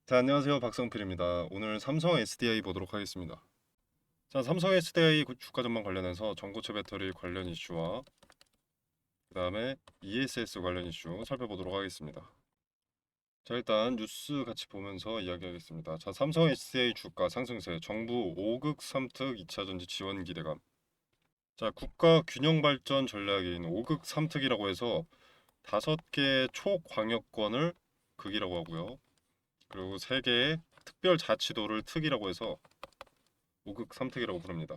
자, 안녕하세요. 박성필입니다. 오늘 삼성 SDI 보도록 하겠습니다. 자, 삼성 SDI 주가 전망 관련해서 전고체 배터리 관련 이슈와 그 다음에 ESS 관련 이슈 살펴보도록 하겠습니다. 자, 일단 뉴스 같이 보면서 이야기하겠습니다. 자, 삼성 SDI 주가 상승세, 정부 5극 3특 2차전지 지원 기대감. 자, 국가 균형 발전 전략인 5극 3특이라고 해서 5개 초광역권을 극이라고 하고요. 그리고 3개의 특별자치도를 특이라고 해서 5극 3특이라고 부릅니다.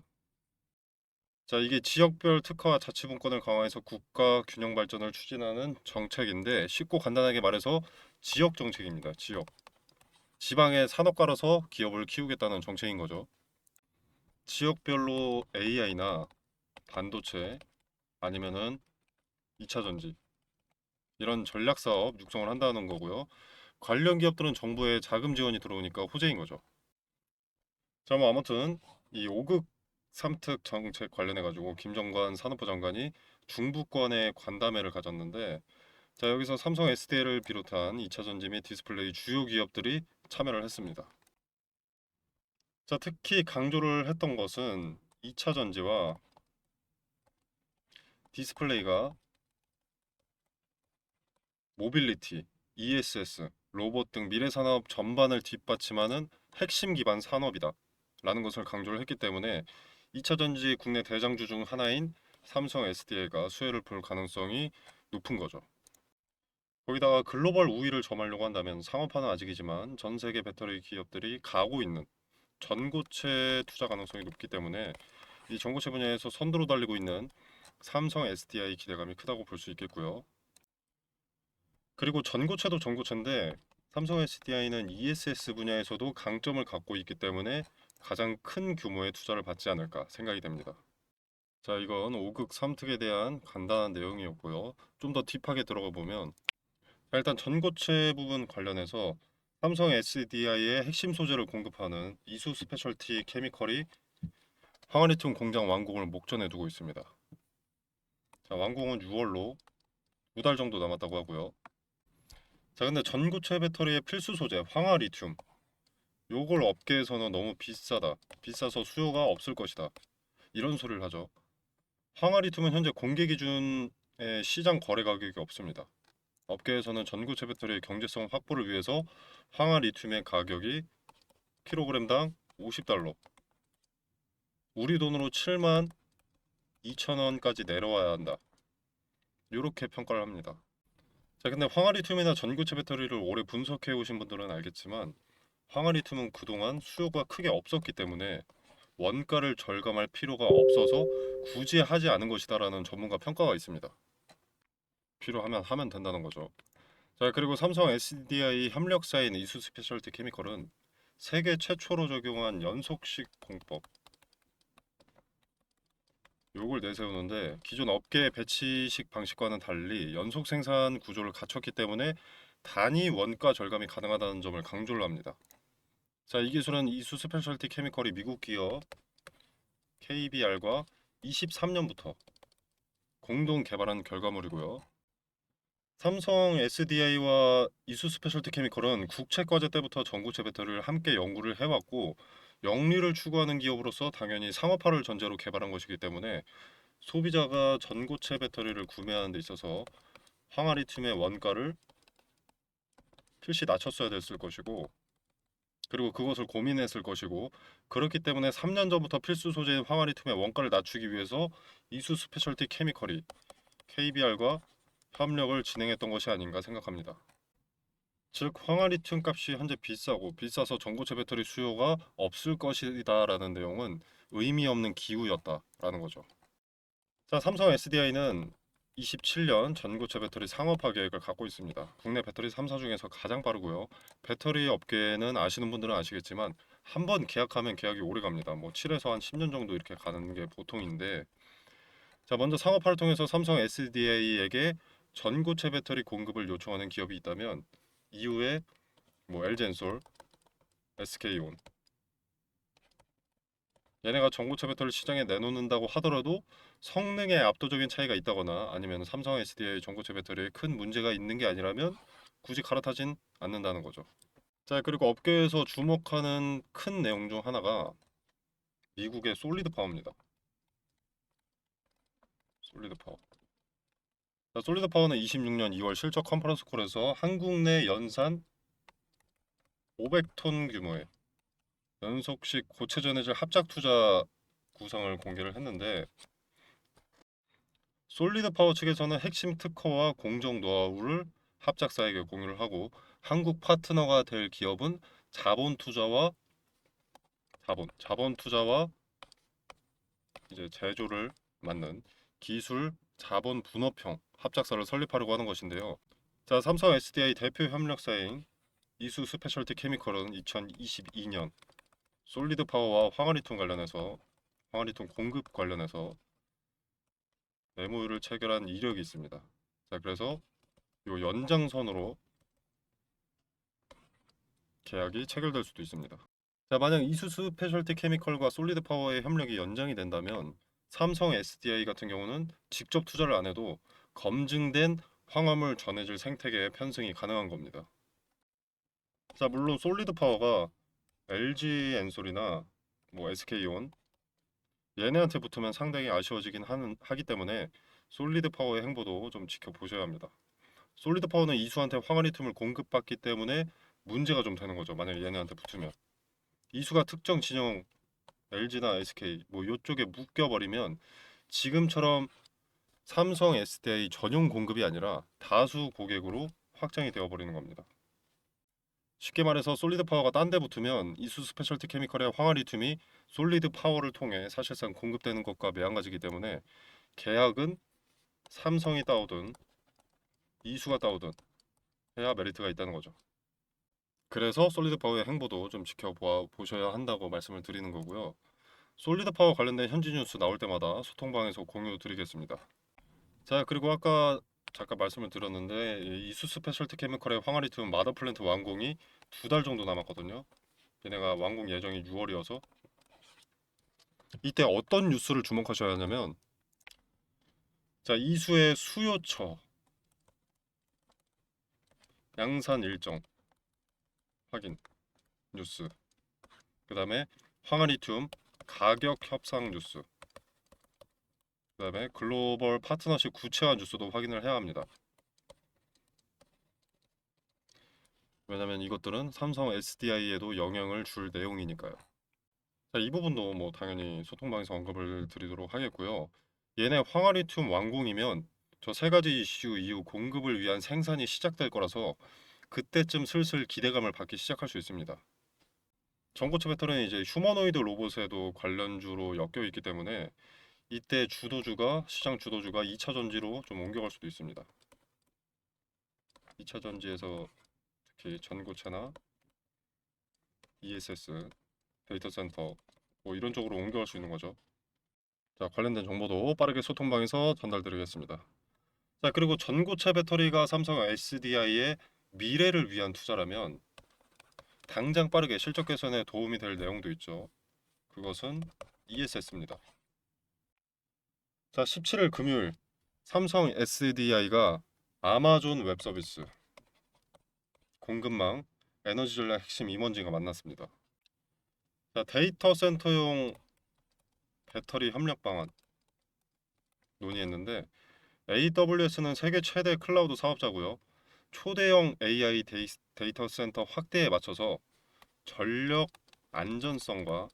자, 이게 지역별 특화와 자치분권을 강화해서 국가 균형 발전을 추진하는 정책인데 쉽고 간단하게 말해서 지역 정책입니다. 지역. 지방의 산업가로서 기업을 키우겠다는 정책인 거죠. 지역별로 AI나 반도체 아니면은 2차 전지 이런 전략 사업 육성을 한다는 거고요. 관련 기업들은 정부의 자금 지원이 들어오니까 호재인 거죠. 자, 뭐 아무튼 이 5극 3특 정책 관련해 가지고 김정관 산업부 장관이 중부권의 관담회를 가졌는데 자, 여기서 삼성 SDI를 비롯한 2차 전지 및 디스플레이 주요 기업들이 참여를 했습니다. 자, 특히 강조를 했던 것은 2차 전지와 디스플레이가 모빌리티, ESS, 로봇 등 미래 산업 전반을 뒷받침하는 핵심 기반 산업이다 라는 것을 강조를 했기 때문에 2차 전지 국내 대장주 중 하나인 삼성 SDI가 수혜를 볼 가능성이 높은 거죠. 거기다가 글로벌 우위를 점하려고 한다면 상업화는 아직이지만 전 세계 배터리 기업들이 가고 있는 전고체 투자 가능성이 높기 때문에 이 전고체 분야에서 선두로 달리고 있는 삼성 SDI 기대감이 크다고 볼 수 있겠고요. 그리고 전고체도 전고체인데 삼성 SDI는 ESS 분야에서도 강점을 갖고 있기 때문에 가장 큰 규모의 투자를 받지 않을까 생각이 됩니다. 자, 이건 5극 3특에 대한 간단한 내용이었고요. 좀 더 딥하게 들어가 보면 일단 전고체 부분 관련해서 삼성 SDI의 핵심 소재를 공급하는 이수 스페셜티 케미컬이 황화리튬 공장 완공을 목전에 두고 있습니다. 자, 완공은 6월로 2달 정도 남았다고 하고요. 자, 근데 전고체 배터리의 필수 소재 황화리튬 요걸 업계에서는 너무 비싸다. 비싸서 수요가 없을 것이다. 이런 소리를 하죠. 황화리튬은 현재 공개 기준의 시장 거래 가격이 없습니다. 업계에서는 전고체 배터리의 경제성 확보를 위해서 황화리튬의 가격이 킬로그램당 50달러, 우리 돈으로 7만 2천 원까지 내려와야 한다. 이렇게 평가를 합니다. 자, 근데 황화리튬이나 전고체 배터리를 오래 분석해 오신 분들은 알겠지만 황화리튬은 그동안 수요가 크게 없었기 때문에 원가를 절감할 필요가 없어서 굳이 하지 않은 것이다라는 전문가 평가가 있습니다. 필요하면 하면 된다는 거죠. 자, 그리고 삼성 SDI 협력사인 이수 스페셜티 케미컬은 세계 최초로 적용한 연속식 공법 요걸 내세우는데 기존 업계 배치식 방식과는 달리 연속 생산 구조를 갖췄기 때문에 단위 원가 절감이 가능하다는 점을 강조를 합니다. 자, 이 기술은 이수 스페셜티 케미컬이 미국 기업 KBR과 23년부터 공동 개발한 결과물이고요. 삼성 SDI와 이수 스페셜티 케미컬은 국책 과제 때부터 전고체 배터리를 함께 연구를 해왔고 영리를 추구하는 기업으로서 당연히 상업화를 전제로 개발한 것이기 때문에 소비자가 전고체 배터리를 구매하는 데 있어서 황화리튬의 원가를 필시 낮췄어야 됐을 것이고 그리고 그것을 고민했을 것이고 그렇기 때문에 3년 전부터 필수 소재인 황화리튬의 원가를 낮추기 위해서 이수 스페셜티 케미컬이 KBR과 협력을 진행했던 것이 아닌가 생각합니다. 즉 황화리튬 값이 현재 비싸고 비싸서 전고체 배터리 수요가 없을 것이다라는 내용은 의미 없는 기우였다라는 거죠. 자, 삼성 SDI는 27년 전고체 배터리 상업화 계획을 갖고 있습니다. 국내 배터리 3사 중에서 가장 빠르고요. 배터리 업계는 아시는 분들은 아시겠지만 한 번 계약하면 계약이 오래 갑니다. 뭐 7에서 한 10년 정도 이렇게 가는 게 보통인데 자, 먼저 상업화를 통해서 삼성 SDI에게 전고체 배터리 공급을 요청하는 기업이 있다면 이후에 뭐 LG엔솔, SK온 얘네가 전고체 배터리 시장에 내놓는다고 하더라도 성능에 압도적인 차이가 있다거나 아니면 삼성 SDI 전고체 배터리에 큰 문제가 있는 게 아니라면 굳이 갈아타진 않는다는 거죠. 자, 그리고 업계에서 주목하는 큰 내용 중 하나가 미국의 솔리드 파워입니다. 솔리드 파워. 자, 솔리드 파워는 26년 2월 실적 컨퍼런스 콜에서 한국 내 연산 500톤 규모의 연속식 고체 전해질 합작 투자 구상을 공개를 했는데, 솔리드 파워 측에서는 핵심 특허와 공정 노하우를 합작사에게 공유를 하고, 한국 파트너가 될 기업은 자본 투자와 이제 제조를 맡는 기술 자본 분업형 합작사를 설립하려고 하는 것인데요. 자, 삼성 SDI 대표 협력사인 이수 스페셜티 케미컬은 2022년 솔리드 파워와 황화리튬 공급 관련해서 MOU를 체결한 이력이 있습니다. 자, 그래서 요 연장선으로 계약이 체결될 수도 있습니다. 자, 만약 이수 스페셜티 케미컬과 솔리드 파워의 협력이 연장이 된다면 삼성 SDI 같은 경우는 직접 투자를 안 해도 검증된 황화물 전해질 생태계에 편승이 가능한 겁니다. 자, 물론 솔리드 파워가 LG 엔솔이나 뭐 SK온 얘네한테 붙으면 상당히 아쉬워지긴 하기 때문에 솔리드 파워의 행보도 좀 지켜보셔야 합니다. 솔리드 파워는 이수한테 황화리 틈을 공급받기 때문에 문제가 좀 되는 거죠. 만약 얘네한테 붙으면 이수가 특정 진영 LG나 SK 뭐 요쪽에 묶여버리면 지금처럼 삼성 SDI 전용 공급이 아니라 다수 고객으로 확장이 되어버리는 겁니다. 쉽게 말해서 솔리드 파워가 딴 데 붙으면 이수 스페셜티 케미컬의 황화리튬이 솔리드 파워를 통해 사실상 공급되는 것과 매한가지기 때문에 계약은 삼성이 따오든 이수가 따오든 해야 메리트가 있다는 거죠. 그래서 솔리드 파워의 행보도 좀 지켜보셔야 한다고 말씀을 드리는 거고요. 솔리드 파워 관련된 현지 뉴스 나올 때마다 소통방에서 공유 드리겠습니다. 자, 그리고 아까 잠깐 말씀을 드렸는데 이수 스페셜티 케미컬의 황화리튬 마더 플랜트 완공이 2달 정도 남았거든요. 얘네가 완공 예정이 6월이어서 이때 어떤 뉴스를 주목하셔야 하냐면, 자, 이수의 수요처 양산 일정 확인 뉴스, 그 다음에 황화리튬 가격 협상 뉴스, 그 다음에 글로벌 파트너십 구체화 뉴스도 확인을 해야 합니다. 왜냐면 이것들은 삼성 SDI에도 영향을 줄 내용이니까요. 자, 이 부분도 뭐 당연히 소통방에서 언급을 드리도록 하겠고요. 얘네 황화리튬 완공이면 저 세 가지 이슈 이후 공급을 위한 생산이 시작될 거라서 그때쯤 슬슬 기대감을 받기 시작할 수 있습니다. 전고체 배터리는 이제 휴머노이드 로봇에도 관련주로 엮여 있기 때문에 이때 시장 주도주가 2차 전지로 좀 옮겨갈 수도 있습니다. 2차 전지에서 특히 전고체나 ESS, 데이터 센터 뭐 이런 쪽으로 옮겨갈 수 있는 거죠. 자, 관련된 정보도 빠르게 소통방에서 전달드리겠습니다. 자, 그리고 전고체 배터리가 삼성 SDI의 미래를 위한 투자라면 당장 빠르게 실적 개선에 도움이 될 내용도 있죠. 그것은 ESS입니다. 자, 17일 금요일 삼성 SDI가 아마존 웹 서비스, 공급망, 에너지 전략 핵심 임원진과 만났습니다. 자, 데이터 센터용 배터리 협력 방안 논의했는데, AWS는 세계 최대 클라우드 사업자고요. 초대형 AI 데이터 센터 확대에 맞춰서 전력 안전성과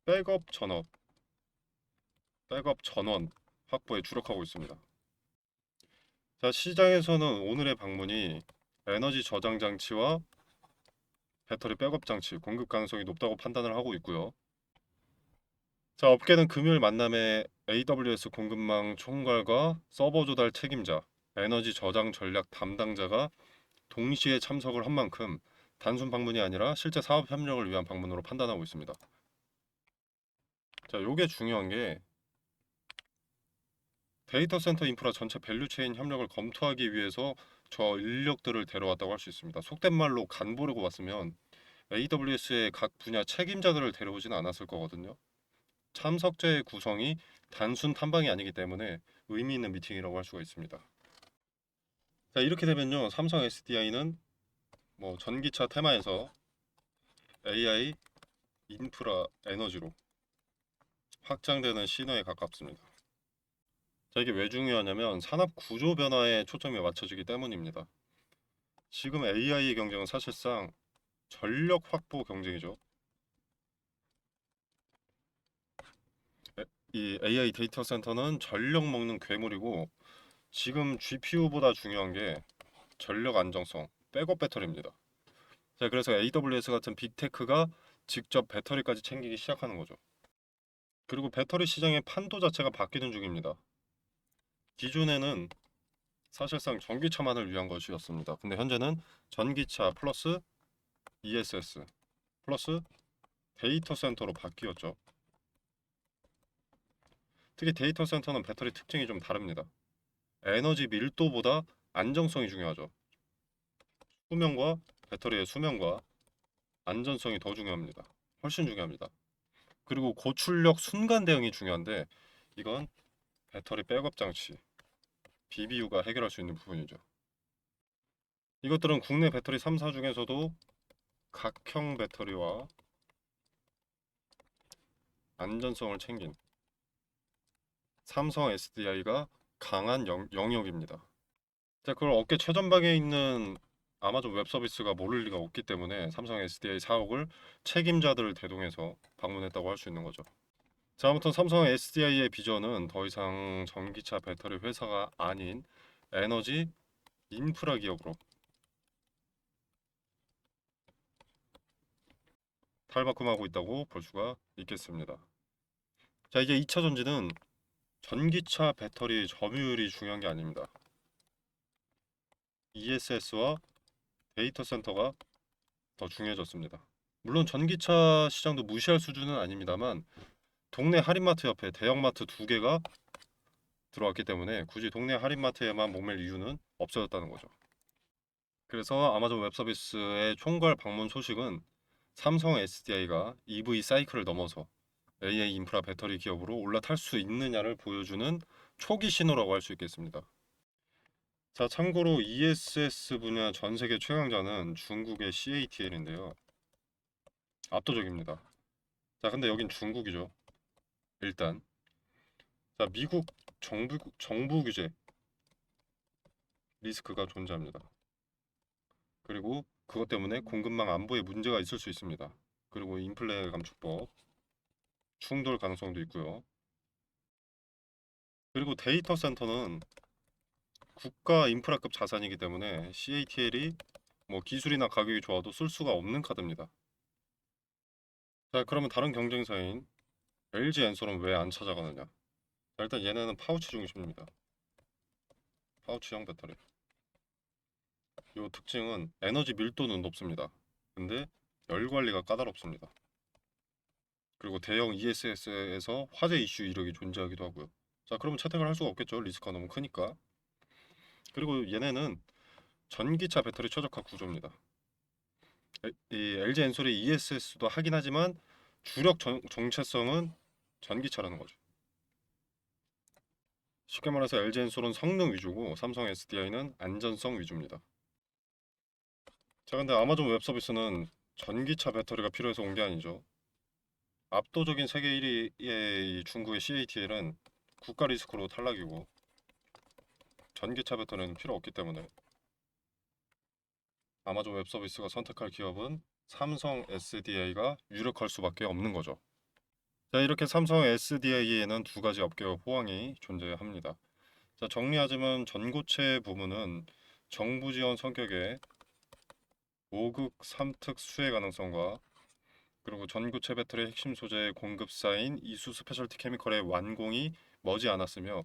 백업 전업, 백업 전원 확보에 주력하고 있습니다. 자, 시장에서는 오늘의 방문이 에너지 저장 장치와 배터리 백업 장치 공급 가능성이 높다고 판단을 하고 있고요. 자, 업계는 금요일 만남에 AWS 공급망 총괄과 서버 조달 책임자, 에너지 저장 전략 담당자가 동시에 참석을 한 만큼 단순 방문이 아니라 실제 사업 협력을 위한 방문으로 판단하고 있습니다. 자, 요게 중요한 게 데이터 센터 인프라 전체 밸류체인 협력을 검토하기 위해서 저 인력들을 데려왔다고 할 수 있습니다. 속된 말로 간 보려고 왔으면 AWS의 각 분야 책임자들을 데려오지는 않았을 거거든요. 참석자의 구성이 단순 탐방이 아니기 때문에 의미 있는 미팅이라고 할 수가 있습니다. 자, 이렇게 되면요, 삼성 SDI는 뭐 전기차 테마에서 AI 인프라 에너지로 확장되는 신호에 가깝습니다. 자, 이게 왜 중요하냐면 산업 구조 변화에 초점이 맞춰지기 때문입니다. 지금 AI의 경쟁은 사실상 전력 확보 경쟁이죠. 이 AI 데이터 센터는 전력 먹는 괴물이고 지금 GPU보다 중요한 게 전력 안정성, 백업 배터리입니다. 자, 그래서 AWS 같은 빅테크가 직접 배터리까지 챙기기 시작하는 거죠. 그리고 배터리 시장의 판도 자체가 바뀌는 중입니다. 기존에는 사실상 전기차만을 위한 것이었습니다. 근데 현재는 전기차 플러스 ESS 플러스 데이터 센터로 바뀌었죠. 특히 데이터 센터는 배터리 특징이 좀 다릅니다. 에너지 밀도보다 안정성이 중요하죠. 수명과 배터리의 수명과 안전성이 더 중요합니다. 훨씬 중요합니다. 그리고 고출력 순간 대응이 중요한데 이건 배터리 백업 장치 BBU가 해결할 수 있는 부분이죠. 이것들은 국내 배터리 3사 중에서도 각형 배터리와 안전성을 챙긴 삼성 SDI가 강한 영역입니다. 자, 그걸 업계 최전방에 있는 아마존 웹 서비스가 모를 리가 없기 때문에 삼성 SDI 사옥을 책임자들을 대동해서 방문했다고 할 수 있는 거죠. 자, 아무튼 삼성 SDI의 비전은 더 이상 전기차 배터리 회사가 아닌 에너지 인프라 기업으로 탈바꿈하고 있다고 볼 수가 있겠습니다. 자, 이제 2차 전지는 전기차 배터리 점유율이 중요한 게 아닙니다. ESS와 데이터 센터가 더 중요해졌습니다. 물론 전기차 시장도 무시할 수준은 아닙니다만 동네 할인마트 옆에 대형마트 두 개가 들어왔기 때문에 굳이 동네 할인마트에만 목맬 이유는 없어졌다는 거죠. 그래서 아마존 웹서비스의 총괄 방문 소식은 삼성 SDI가 EV 사이클을 넘어서 AA 인프라 배터리 기업으로 올라탈 수 있느냐를 보여주는 초기 신호라고 할 수 있겠습니다. 자, 참고로 ESS 분야 전 세계 최강자는 중국의 CATL인데요. 압도적입니다. 자, 근데 여긴 중국이죠. 일단 자, 미국 정부 규제 리스크가 존재합니다. 그리고 그것 때문에 공급망 안보에 문제가 있을 수 있습니다. 그리고 인플레 감축법 충돌 가능성도 있고요. 그리고 데이터 센터는 국가 인프라급 자산이기 때문에 CATL이 뭐 기술이나 가격이 좋아도 쓸 수가 없는 카드입니다. 자, 그러면 다른 경쟁사인 LG 엔솔은 왜 안 찾아가느냐? 자, 일단 얘네는 파우치 중심입니다. 파우치형 배터리. 이 특징은 에너지 밀도는 높습니다. 근데 열 관리가 까다롭습니다. 그리고 대형 ESS에서 화재 이슈 이력이 존재하기도 하고요. 자, 그러면 채택을 할 수가 없겠죠. 리스크가 너무 크니까. 그리고 얘네는 전기차 배터리 최적화 구조입니다. 이 LG 엔솔이 ESS도 하긴 하지만 주력 정체성은 전기차라는 거죠. 쉽게 말해서 LG 엔솔은 성능 위주고 삼성 SDI는 안전성 위주입니다. 자, 근데 아마존 웹 서비스는 전기차 배터리가 필요해서 온 게 아니죠. 압도적인 세계 1위의 중국의 CATL은 국가 리스크로 탈락이고 전기차 배터리는 필요 없기 때문에 아마존 웹 서비스가 선택할 기업은 삼성 SDI가 유력할 수밖에 없는 거죠. 자, 이렇게 삼성 SDI에는 두 가지 업계와 호황이 존재합니다. 자, 정리하자면 전고체 부문은 정부 지원 성격의 5극 3특 수혜 가능성과 그리고 전고체 배터리 핵심 소재 공급사인 이수 스페셜티 케미컬의 완공이 머지않았으며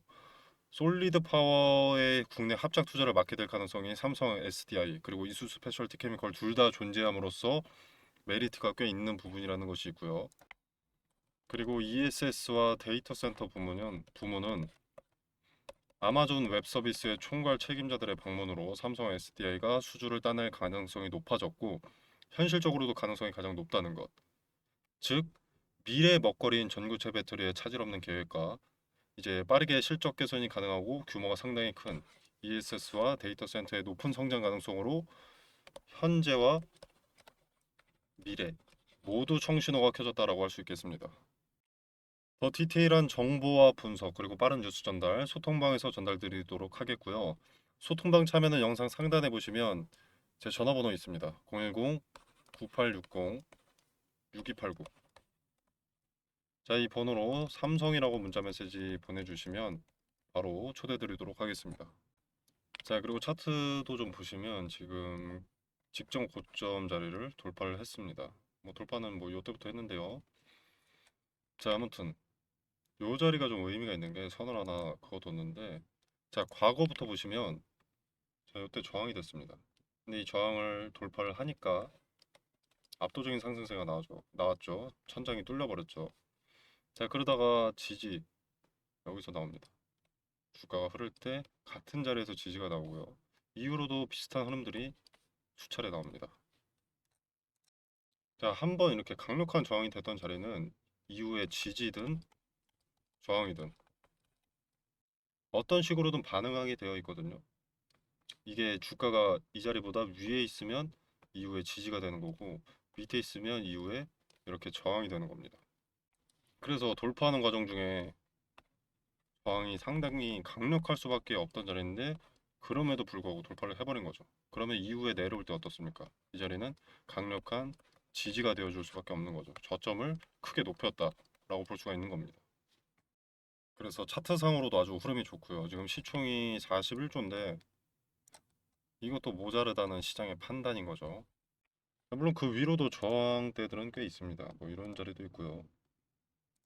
솔리드 파워의 국내 합작 투자를 맡게 될 가능성이 삼성 SDI 그리고 이수 스페셜티 케미컬 둘 다 존재함으로써 메리트가 꽤 있는 부분이라는 것이 있고요. 그리고 ESS와 데이터 센터 부문은 아마존 웹 서비스의 총괄 책임자들의 방문으로 삼성 SDI가 수주를 따낼 가능성이 높아졌고 현실적으로도 가능성이 가장 높다는 것. 즉 미래 먹거리인 전고체 배터리의 차질 없는 계획과 이제 빠르게 실적 개선이 가능하고 규모가 상당히 큰 ESS와 데이터 센터의 높은 성장 가능성으로 현재와 미래 모두 청신호가 켜졌다라고 할 수 있겠습니다. 더 디테일한 정보와 분석 그리고 빠른 뉴스 전달 소통방에서 전달드리도록 하겠고요. 소통방 참여는 영상 상단에 보시면 제 전화번호 있습니다. 010-9860-6289. 자, 이 번호로 삼성이라고 문자 메시지 보내주시면 바로 초대드리도록 하겠습니다. 자, 그리고 차트도 좀 보시면 지금 직전 고점 자리를 돌파를 했습니다. 뭐 돌파는 뭐 이때부터 했는데요. 자, 아무튼 요 자리가 좀 의미가 있는 게 선을 하나 그어뒀는데, 자, 과거부터 보시면 자, 이때 저항이 됐습니다. 근데 이 저항을 돌파를 하니까 압도적인 상승세가 나왔죠. 천장이 뚫려버렸죠. 자, 그러다가 지지 여기서 나옵니다. 주가가 흐를 때 같은 자리에서 지지가 나오고요. 이후로도 비슷한 흐름들이 수차례 나옵니다. 자, 한번 이렇게 강력한 저항이 됐던 자리는 이후에 지지든 저항이든 어떤 식으로든 반응하게 되어 있거든요. 이게 주가가 이 자리보다 위에 있으면 이후에 지지가 되는 거고, 밑에 있으면 이후에 이렇게 저항이 되는 겁니다. 그래서 돌파하는 과정 중에 저항이 상당히 강력할 수밖에 없던 자리인데, 그럼에도 불구하고 돌파를 해버린 거죠. 그러면 이후에 내려올 때 어떻습니까? 이 자리는 강력한 지지가 되어줄 수밖에 없는 거죠. 저점을 크게 높였다라고 볼 수가 있는 겁니다. 그래서 차트상으로도 아주 흐름이 좋고요. 지금 시총이 41조인데 이것도 모자르다는 시장의 판단인 거죠. 물론 그 위로도 저항대들은 꽤 있습니다. 뭐 이런 자리도 있고요.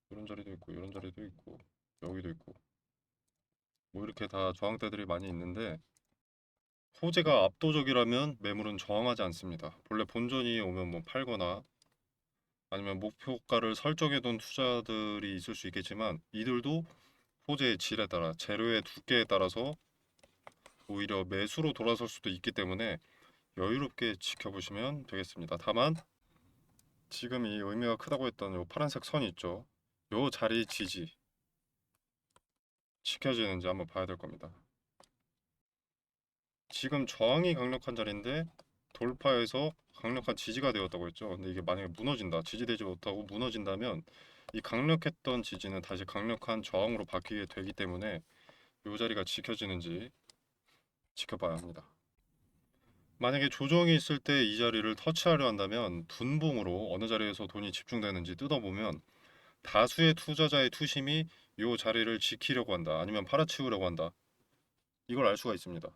이런 자리도 있고 이런 자리도 있고 여기도 있고 뭐 이렇게 다 저항대들이 많이 있는데, 호재가 압도적이라면 매물은 저항하지 않습니다. 본래 본전이 오면 뭐 팔거나 아니면 목표가를 설정해둔 투자들이 있을 수 있겠지만, 이들도 호재의 질에 따라 재료의 두께에 따라서 오히려 매수로 돌아설 수도 있기 때문에 여유롭게 지켜보시면 되겠습니다. 다만 지금 이 의미가 크다고 했던 요 파란색 선이 있죠. 요 자리 지지 지켜지는지 한번 봐야 될 겁니다. 지금 저항이 강력한 자리인데 돌파해서 강력한 지지가 되었다고 했죠. 근데 이게 만약에 무너진다, 지지되지 못하고 무너진다면 이 강력했던 지지는 다시 강력한 저항으로 바뀌게 되기 때문에 요 자리가 지켜지는지 지켜봐야 합니다. 만약에 조정이 있을 때 이 자리를 터치하려 한다면 분봉으로 어느 자리에서 돈이 집중되는지 뜯어보면 다수의 투자자의 투심이 이 자리를 지키려고 한다, 아니면 팔아치우려고 한다, 이걸 알 수가 있습니다.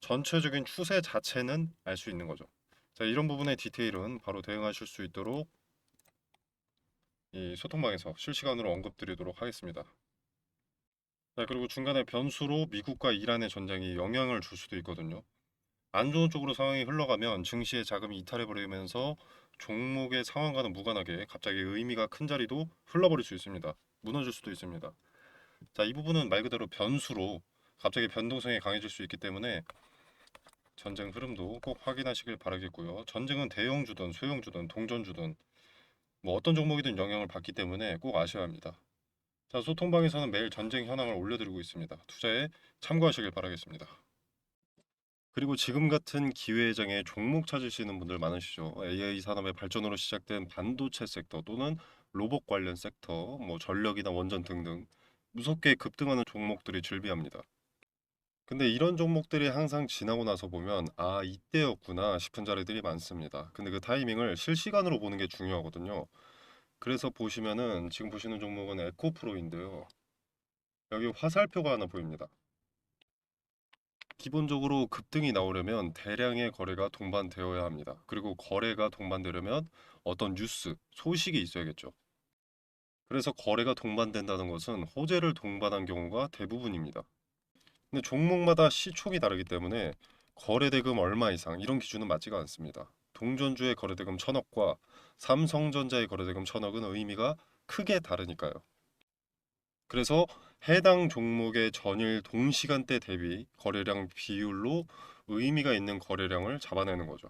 전체적인 추세 자체는 알 수 있는 거죠. 자, 이런 부분의 디테일은 바로 대응하실 수 있도록 이 소통방에서 실시간으로 언급드리도록 하겠습니다. 자, 그리고 중간에 변수로 미국과 이란의 전쟁이 영향을 줄 수도 있거든요. 안 좋은 쪽으로 상황이 흘러가면 증시의 자금이 이탈해버리면서 종목의 상황과는 무관하게 갑자기 의미가 큰 자리도 흘러버릴 수 있습니다. 무너질 수도 있습니다. 자, 이 부분은 말 그대로 변수로 갑자기 변동성이 강해질 수 있기 때문에 전쟁 흐름도 꼭 확인하시길 바라겠고요. 전쟁은 대형주든 소형주든 동전주든 뭐 어떤 종목이든 영향을 받기 때문에 꼭 아셔야 합니다. 자, 소통방에서는 매일 전쟁 현황을 올려드리고 있습니다. 투자에 참고하시길 바라겠습니다. 그리고 지금 같은 기회장에 종목 찾으시는 분들 많으시죠. AI 산업의 발전으로 시작된 반도체 섹터 또는 로봇 관련 섹터, 뭐 전력이나 원전 등등 무섭게 급등하는 종목들이 즐비합니다. 근데 이런 종목들이 항상 지나고 나서 보면 아, 이때였구나 싶은 자리들이 많습니다. 근데 그 타이밍을 실시간으로 보는 게 중요하거든요. 그래서 보시면은 지금 보시는 종목은 에코프로인데요. 여기 화살표가 하나 보입니다. 기본적으로 급등이 나오려면 대량의 거래가 동반되어야 합니다. 그리고 거래가 동반되려면 어떤 뉴스, 소식이 있어야겠죠. 그래서 거래가 동반된다는 것은 호재를 동반한 경우가 대부분입니다. 근데 종목마다 시총이 다르기 때문에 거래대금 얼마 이상 이런 기준은 맞지가 않습니다. 동전주의 거래대금 1,000억과 삼성전자의 거래대금 1,000억은 의미가 크게 다르니까요. 그래서 해당 종목의 전일 동시간대 대비 거래량 비율로 의미가 있는 거래량을 잡아내는 거죠.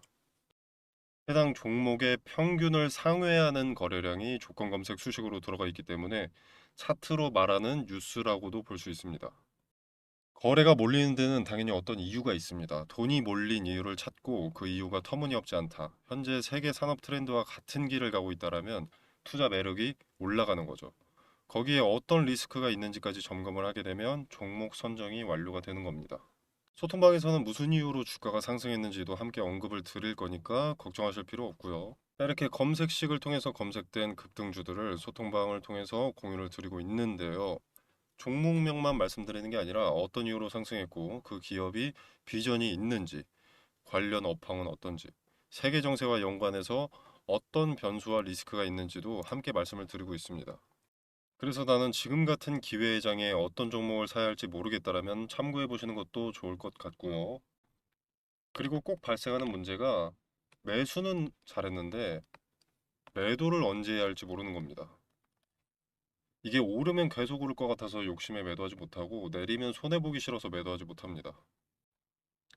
해당 종목의 평균을 상회하는 거래량이 조건 검색 수식으로 들어가 있기 때문에 차트로 말하는 뉴스라고도 볼 수 있습니다. 거래가 몰리는 데는 당연히 어떤 이유가 있습니다. 돈이 몰린 이유를 찾고 그 이유가 터무니없지 않다. 현재 세계 산업 트렌드와 같은 길을 가고 있다라면 투자 매력이 올라가는 거죠. 거기에 어떤 리스크가 있는지까지 점검을 하게 되면 종목 선정이 완료가 되는 겁니다. 소통방에서는 무슨 이유로 주가가 상승했는지도 함께 언급을 드릴 거니까 걱정하실 필요 없고요. 이렇게 검색식을 통해서 검색된 급등주들을 소통방을 통해서 공유를 드리고 있는데요. 종목명만 말씀드리는 게 아니라 어떤 이유로 상승했고 그 기업이 비전이 있는지, 관련 업황은 어떤지, 세계 정세와 연관해서 어떤 변수와 리스크가 있는지도 함께 말씀을 드리고 있습니다. 그래서 나는 지금 같은 기회의 장에 어떤 종목을 사야 할지 모르겠다라면 참고해 보시는 것도 좋을 것 같고요. 그리고 꼭 발생하는 문제가 매수는 잘했는데 매도를 언제 해야 할지 모르는 겁니다. 이게 오르면 계속 오를 것 같아서 욕심에 매도하지 못하고 내리면 손해보기 싫어서 매도하지 못합니다.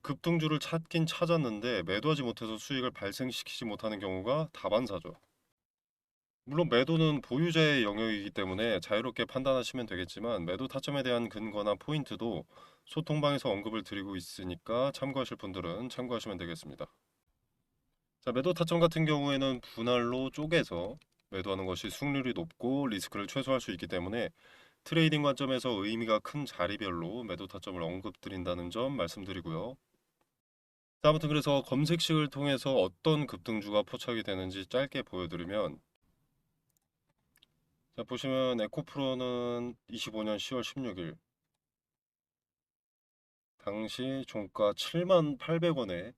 급등주를 찾긴 찾았는데 매도하지 못해서 수익을 발생시키지 못하는 경우가 다반사죠. 물론 매도는 보유자의 영역이기 때문에 자유롭게 판단하시면 되겠지만 매도 타점에 대한 근거나 포인트도 소통방에서 언급을 드리고 있으니까 참고하실 분들은 참고하시면 되겠습니다. 자, 매도 타점 같은 경우에는 분할로 쪼개서 매도하는 것이 수익률이 높고 리스크를 최소화할 수 있기 때문에 트레이딩 관점에서 의미가 큰 자리별로 매도 타점을 언급드린다는 점 말씀드리고요. 자, 아무튼 그래서 검색식을 통해서 어떤 급등주가 포착이 되는지 짧게 보여드리면 자, 보시면 에코프로는 25년 10월 16일 당시 종가 7만 800원에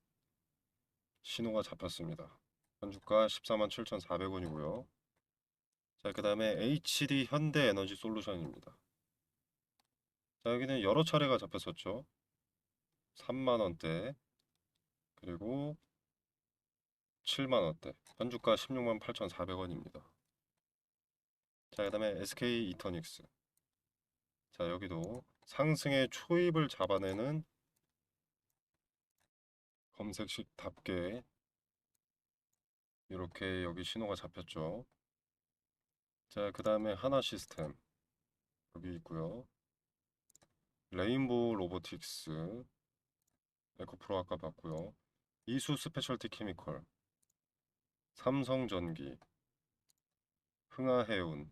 신호가 잡혔습니다. 현주가 14만 7,400원이고요. 자, 그 다음에 HD 현대에너지 솔루션입니다. 자, 여기는 여러 차례가 잡혔었죠. 3만 원대 그리고 7만 원대 현주가 16만 8,400원입니다. 자, 그 다음에 SK 이터닉스. 자, 여기도 상승의 초입을 잡아내는 검색식답게 이렇게 여기 신호가 잡혔죠. 자, 그 다음에 하나 시스템 여기 있고요. 레인보우 로보틱스, 에코프로 아까 봤고요. 이수 스페셜티 케미컬, 삼성전기, 흥하해운.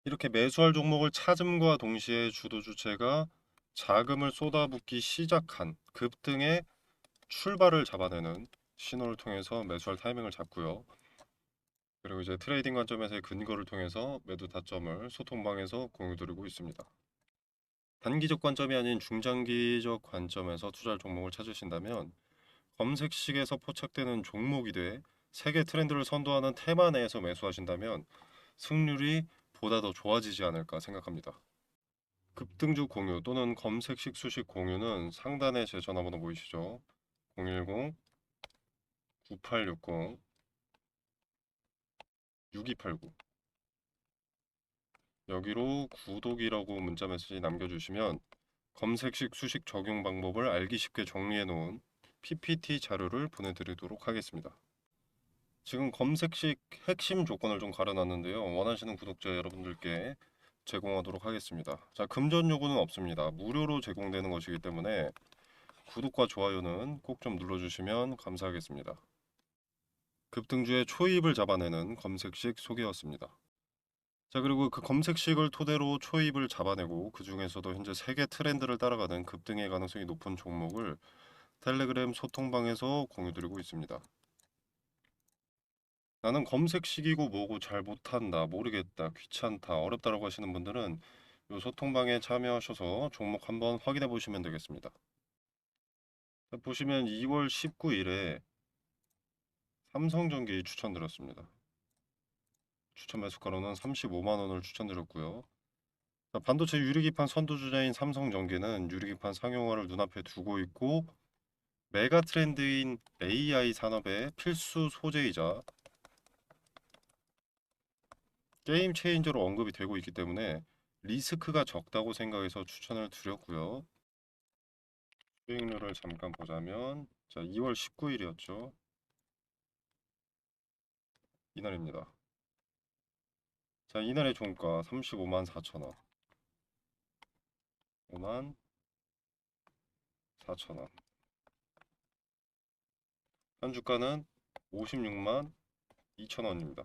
이렇게 매수할 종목을 찾음과 동시에 주도 주체가 자금을 쏟아붓기 시작한 급등의 출발을 잡아내는 신호를 통해서 매수할 타이밍을 잡고요. 그리고 이제 트레이딩 관점에서의 근거를 통해서 매도 타점을 소통방에서 공유드리고 있습니다. 단기적 관점이 아닌 중장기적 관점에서 투자할 종목을 찾으신다면 검색식에서 포착되는 종목이 돼 세계 트렌드를 선도하는 테마 내에서 매수하신다면 승률이 보다 더 좋아지지 않을까 생각합니다. 급등주 공유 또는 검색식 수식 공유는 상단에 제 전화번호 보이시죠? 010-9860-6289 여기로 구독이라고 문자 메시지 남겨주시면 검색식 수식 적용 방법을 알기 쉽게 정리해 놓은 PPT 자료를 보내드리도록 하겠습니다. 지금 검색식 핵심 조건을 좀 가려놨는데요. 원하시는 구독자 여러분들께 제공하도록 하겠습니다. 자, 금전 요구는 없습니다. 무료로 제공되는 것이기 때문에 구독과 좋아요는 꼭 좀 눌러주시면 감사하겠습니다. 급등주의 초입을 잡아내는 검색식 소개였습니다. 자, 그리고 그 검색식을 토대로 초입을 잡아내고 그 중에서도 현재 세계 트렌드를 따라가는 급등의 가능성이 높은 종목을 텔레그램 소통방에서 공유드리고 있습니다. 나는 검색식이고 뭐고 잘 못한다, 모르겠다, 귀찮다, 어렵다라고 하시는 분들은 이 소통방에 참여하셔서 종목 한번 확인해 보시면 되겠습니다. 자, 보시면 2월 19일에 삼성전기 추천드렸습니다. 추천 매수가로는 35만 원을 추천드렸고요. 자, 반도체 유리기판 선두주자인 삼성전기는 유리기판 상용화를 눈앞에 두고 있고 메가 트렌드인 AI 산업의 필수 소재이자 게임 체인저로 언급이 되고 있기 때문에 리스크가 적다고 생각해서 추천을 드렸고요. 수익률을 잠깐 보자면 자, 2월 19일이었죠. 이날입니다. 자, 이날의 종가 35만 4천 원. 5만 4천 원. 현주가는 56만 2천 원입니다.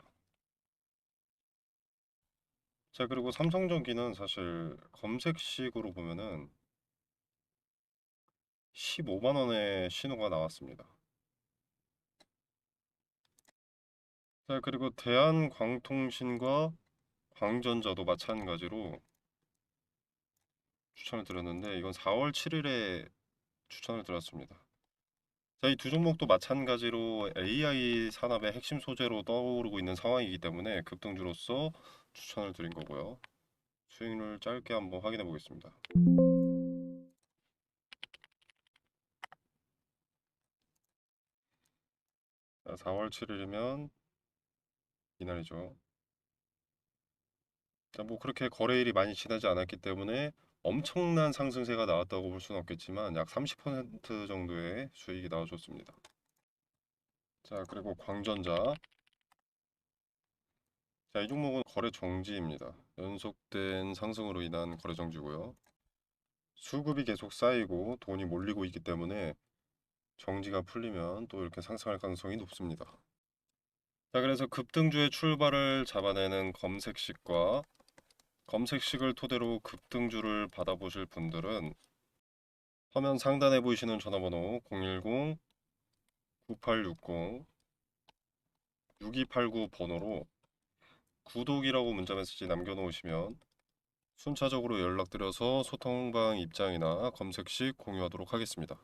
자, 그리고 삼성전기는 사실 검색식으로 보면은 15만 원의 신호가 나왔습니다. 자, 그리고 대한광통신과 광전자도 마찬가지로 추천을 드렸는데 이건 4월 7일에 추천을 드렸습니다. 자, 이 두 종목도 마찬가지로 AI 산업의 핵심 소재로 떠오르고 있는 상황이기 때문에 급등주로서 추천을 드린 거고요. 수익률 짧게 한번 확인해 보겠습니다. 자, 4월 7일이면 이날이죠. 자, 뭐 그렇게 거래일이 많이 지나지 않았기 때문에 엄청난 상승세가 나왔다고 볼 수는 없겠지만 약 30% 정도의 수익이 나와줬습니다. 자, 그리고 광전자. 자, 이 종목은 거래 정지입니다. 연속된 상승으로 인한 거래 정지고요. 수급이 계속 쌓이고 돈이 몰리고 있기 때문에 정지가 풀리면 또 이렇게 상승할 가능성이 높습니다. 자, 그래서 급등주의 출발을 잡아내는 검색식과 검색식을 토대로 급등주를 받아보실 분들은 화면 상단에 보이시는 전화번호 010-9860-6289 번호로 구독이라고 문자메시지 남겨놓으시면 순차적으로 연락드려서 소통방 입장이나 검색식 공유하도록 하겠습니다.